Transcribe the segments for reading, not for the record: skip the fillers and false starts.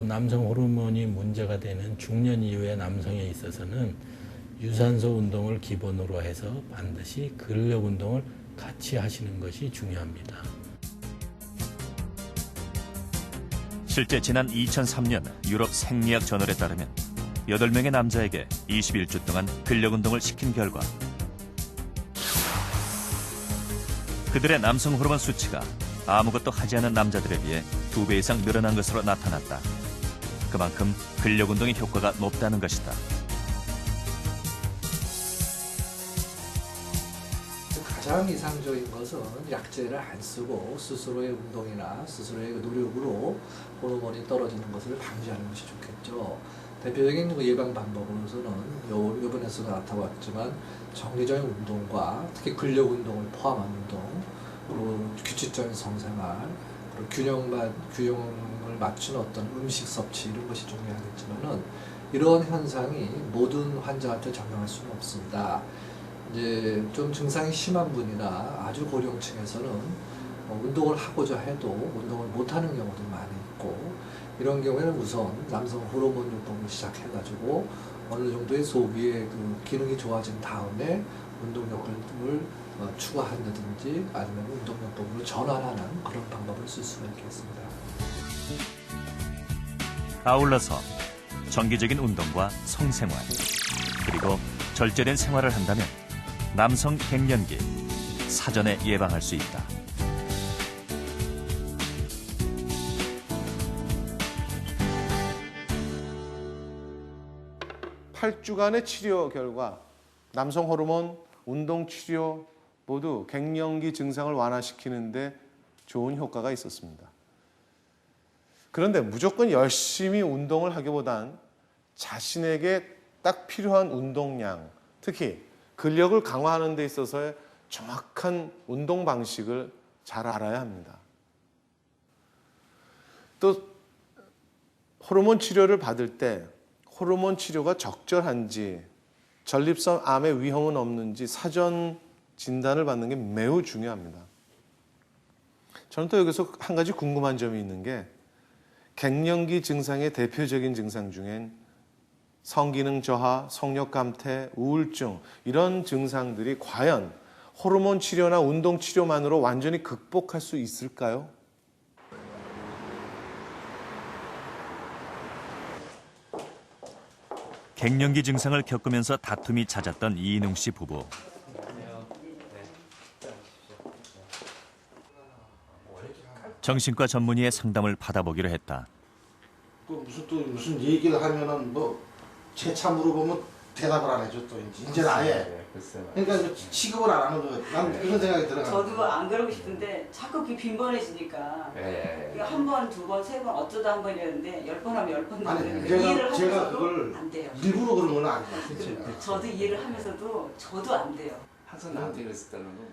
남성 호르몬이 문제가 되는 중년 이후의 남성에 있어서는 유산소 운동을 기본으로 해서 반드시 근력 운동을 같이 하시는 것이 중요합니다. 실제 지난 2003년 유럽 생리학 저널에 따르면 8명의 남자에게 21주 동안 근력 운동을 시킨 결과 그들의 남성 호르몬 수치가 아무것도 하지 않은 남자들에 비해 2배 이상 늘어난 것으로 나타났다. 그만큼 근력 운동의 효과가 높다는 것이다. 가장 이상적인 것은 약제를 안 쓰고 스스로의 운동이나 스스로의 노력으로 호르몬이 떨어지는 것을 방지하는 것이 좋겠죠. 대표적인 예방 방법으로서는 이번에서도 나타났지만 정기적인 운동과 특히 근력 운동을 포함한 운동, 그리고 규칙적인 성생활, 그리고 균형을 맞춘 어떤 음식 섭취 이런 것이 중요하겠지만은 이런 현상이 모든 환자한테 적용할 수는 없습니다. 이제 좀 증상이 심한 분이나 아주 고령층에서는 운동을 하고자 해도 운동을 못하는 경우도 많이 있고, 이런 경우에는 우선 남성 호르몬 요법을 시작해가지고 어느 정도의 소비의 그 기능이 좋아진 다음에 운동요법을 추가한다든지 아니면 운동요법으로 전환하는 그런 방법을 쓸 수가 있겠습니다. 아울러서 정기적인 운동과 성생활, 그리고 절제된 생활을 한다면 남성 갱년기 사전에 예방할 수 있다. 팔 주간의 치료 결과 남성 호르몬, 운동 치료 모두 갱년기 증상을 완화시키는 데 좋은 효과가 있었습니다. 그런데 무조건 열심히 운동을 하기보단 자신에게 딱 필요한 운동량, 특히 근력을 강화하는 데 있어서의 정확한 운동 방식을 잘 알아야 합니다. 또 호르몬 치료를 받을 때 호르몬 치료가 적절한지, 전립선 암의 위험은 없는지 사전 진단을 받는 게 매우 중요합니다. 저는 또 여기서 한 가지 궁금한 점이 있는 게, 갱년기 증상의 대표적인 증상 중엔 성기능 저하, 성욕 감퇴, 우울증 이런 증상들이 과연 호르몬 치료나 운동 치료만으로 완전히 극복할 수 있을까요? 갱년기 증상을 겪으면서 다툼이 잦았던 이인웅 씨 부부. 정신과 전문의의 상담을 받아보기로 했다. 또 무슨 얘기를 하면은 재차 물어보면 대답을 안 해줘. 또 이제는 아예. 그러니까 취급을 안 하는 거예요. 난 그런 생각이 들어요. 저도 안 그러고 싶은데 자꾸 그게 빈번해지니까 한 번, 두 번, 세 번 어쩌다 한 번이었는데 10번 하면 10번 아니, 이해를 제가 하면서도 그걸 안 돼요. 일부러 그런 건 아니에요. 저도 이해를 하면서도 저도 안 돼요. 항상 나한테 그랬었다는 거.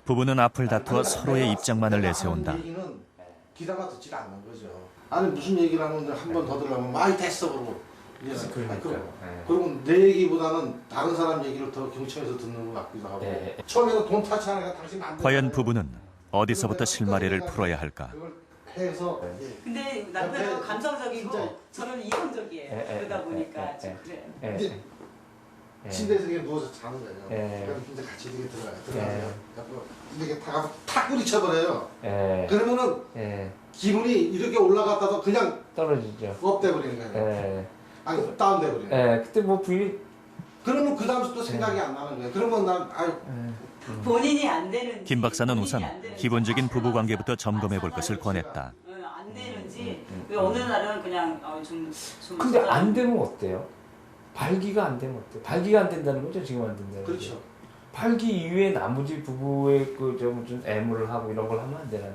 부부는 앞을 다투어 서로의 입장만을 내세운다. 얘기는 귀담아 듣질 않는 거죠. 아니 무슨 얘기를 하는데 한 번 더 들으면 많이 됐어 그러고. 그리고 내 얘기보다는 다른 사람 얘기를 더 경청해서 듣는 것 같기도 하고. 처음에는 돈 타치하니까 당신 안 돼. 과연 부부는 어디서부터 실마리를 풀어야 할까? 그걸 해서. 근데 남편은 감성적이고 저는 이성적이에요. 그러다 보니까 좀 그래요. 침대에서 그냥 누워서 자는 거예요. 그럼 이제 같이 이렇게 들어가세요. 이렇게 탁 뿌리쳐버려요. 그러면은 기분이 이렇게 올라갔다도 그냥 떨어지죠. 업돼버리는 거예요. 아니 다운돼버리는 거예요. 그때 뭐 부인이 그러면 그 다음부터 또 생각이 안 나는 거예요. 그러면 난 본인이 안 되는지 김 박사는 본인이 우선 안 되는지 기본적인 부부 관계부터 점검해 볼 것을 권했다. 안 되는지 왜 어느 날은 그냥 좀 근데 안 되면 어때요? 발기가 안 되면 어때요? 발기가 안 된다는 거죠, 지금 안 된다는 거죠. 그렇죠. 발기 이후에 나머지 부부의 좀 애무를 하고 이런 걸 하면 안 되나요?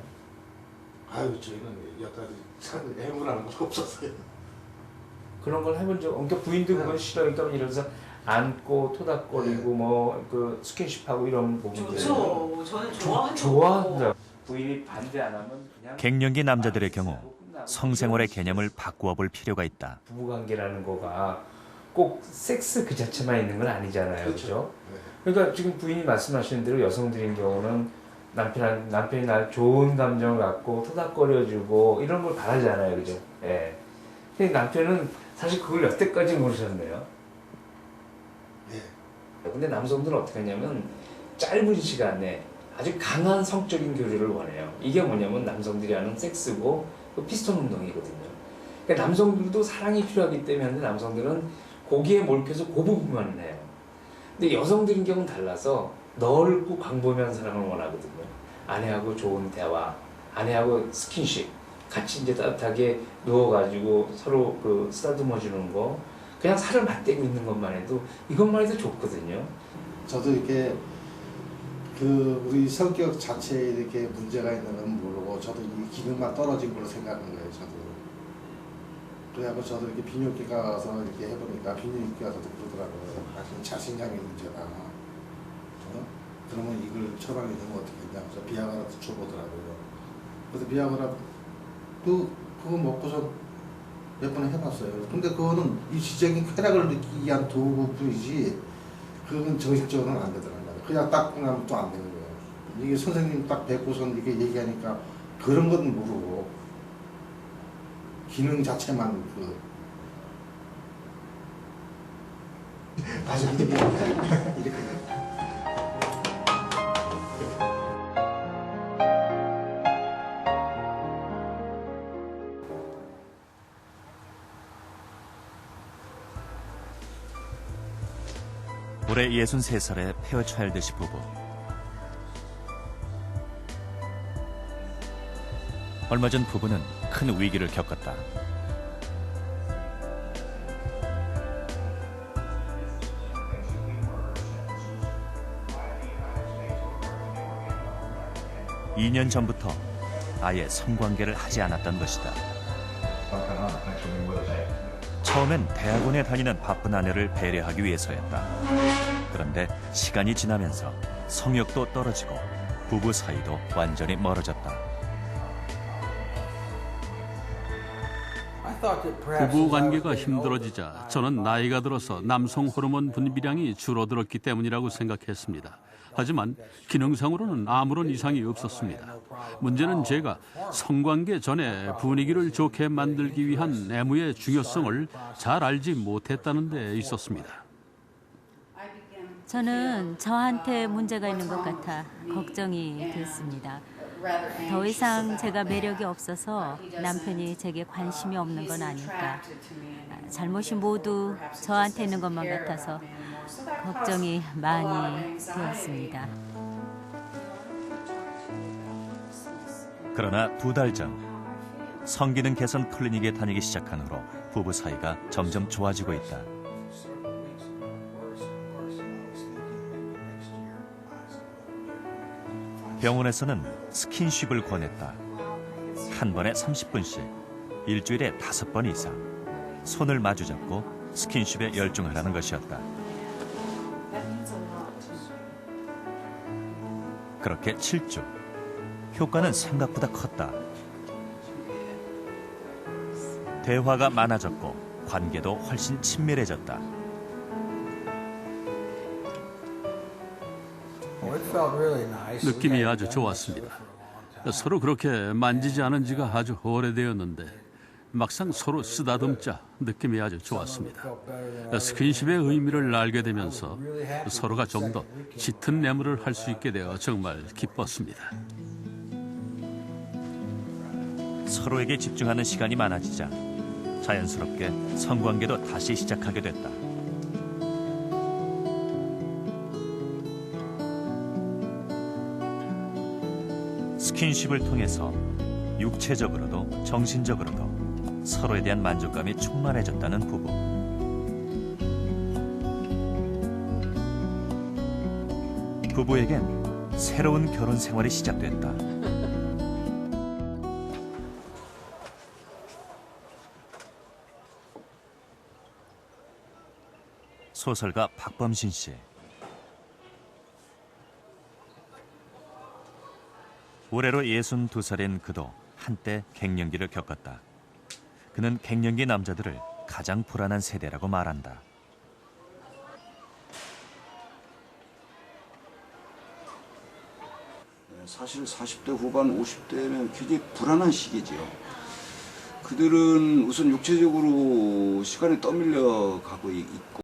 아유 저희는 여태까지 참 애무라는 건 없었어요. 그런 걸 해본 적, 그러니까 부인도 그건 싫어하니까 이러면서 안고 토닥거리고 그 스킨십하고 이런 부분들. 좋죠. 저는 좋아하죠. 좋아한다. 부인이 반대 안 하면 그냥. 갱년기 남자들의 경우 성생활의 개념을 바꾸어 볼 필요가 있다. 부부관계라는 거가 꼭 섹스 그 자체만 있는 건 아니잖아요, 그렇죠? 네. 그러니까 지금 부인이 말씀하시는 대로 여성들인 경우는 남편이 날 좋은 감정을 갖고 토닥거려주고 이런 걸 바라잖아요, 그죠? 예. 근데 남편은 사실 그걸 여태까지 모르셨네요. 예. 근데 남성들은 어떻게 하냐면 짧은 시간에 아주 강한 성적인 교류를 원해요. 이게 뭐냐면 남성들이 하는 섹스고 그 피스톤 운동이거든요. 그러니까 남성들도 사랑이 필요하기 때문에 하는데 남성들은 거기에 몰켜서 그 부분만 해요. 근데 여성들인 경우는 달라서 넓고 광범위한 사랑을 원하거든요. 아내하고 좋은 대화, 아내하고 스킨십, 같이 이제 따뜻하게 누워가지고 서로 그 쓰다듬어주는 거, 그냥 살을 맞대고 있는 것만 해도 이것만 해도 좋거든요. 저도 이렇게 그 우리 성격 자체에 이렇게 문제가 있는 건 모르고 저도 이 기능만 떨어진 걸로 생각한 거예요. 저도. 그래갖고 저도 이렇게 비뇨기과 가서 이렇게 해보니까 비뇨기과에서도 그러더라고요. 자신감의 문제다. 그러면 이걸 처방이 되면 어떻게 했냐. 그래서 비아그라도 줘보더라고요. 그래서 비아그라도 그거 먹고서 몇 번 해봤어요. 근데 그거는 일시적인 쾌락을 느끼기 위한 도구뿐이지 그건 정식적으로는 안 되더라고요. 그냥 딱 나면 또 안 되는 거예요. 이게 선생님 딱 뵙고선 이렇게 얘기하니까 그런 건 모르고 기능 자체만 그 맞아 이렇게 올해 63살의 페어차일드시 부부. 얼마 전 부부는 큰 위기를 겪었다. (2년) 전부터 아예 성관계를 하지 않았던 것이다. 처음엔 대학원에 다니는 바쁜 아내를 배려하기 위해서였다. 그런데 시간이 지나면서 성욕도 떨어지고 부부 사이도 완전히 멀어졌다. 부부 관계가 힘들어지자 저는 나이가 들어서 남성 호르몬 분비량이 줄어들었기 때문이라고 생각했습니다. 하지만 기능상으로는 아무런 이상이 없었습니다. 문제는 제가 성관계 전에 분위기를 좋게 만들기 위한 애무의 중요성을 잘 알지 못했다는 데 있었습니다. 저는 저한테 문제가 있는 것 같아 걱정이 됐습니다. 더 이상 제가 매력이 없어서 남편이 제게 관심이 없는 건 아닐까. 잘못이 모두 저한테 있는 것만 같아서 걱정이 많이 되었습니다. 그러나 2달 전 성기능 개선 클리닉에 다니기 시작한 후로 부부 사이가 점점 좋아지고 있다. 병원에서는 스킨십을 권했다. 한 번에 30분씩, 일주일에 5번 이상 손을 마주잡고 스킨십에 열중하라는 것이었다. 그렇게 7주. 효과는 생각보다 컸다. 대화가 많아졌고 관계도 훨씬 친밀해졌다. 느낌이 아주 좋았습니다. 서로 그렇게 만지지 않은 지가 아주 오래되었는데 막상 서로 쓰다듬자 느낌이 아주 좋았습니다. 스킨십의 의미를 알게 되면서 서로가 좀 더 짙은 내물을 할 수 있게 되어 정말 기뻤습니다. 서로에게 집중하는 시간이 많아지자 자연스럽게 성관계도 다시 시작하게 됐다. 스킨십을 통해서 육체적으로도 정신적으로도 서로에 대한 만족감이 충만해졌다는 부부. 부부에겐 새로운 결혼 생활이 시작됐다. 소설가 박범신 씨. 올해로 62살인 그도 한때 갱년기를 겪었다. 그는 갱년기 남자들을 가장 불안한 세대라고 말한다. 사실 40대 후반, 50대면 굉장히 불안한 시기죠. 그들은 우선 육체적으로 시간에 떠밀려 가고 있고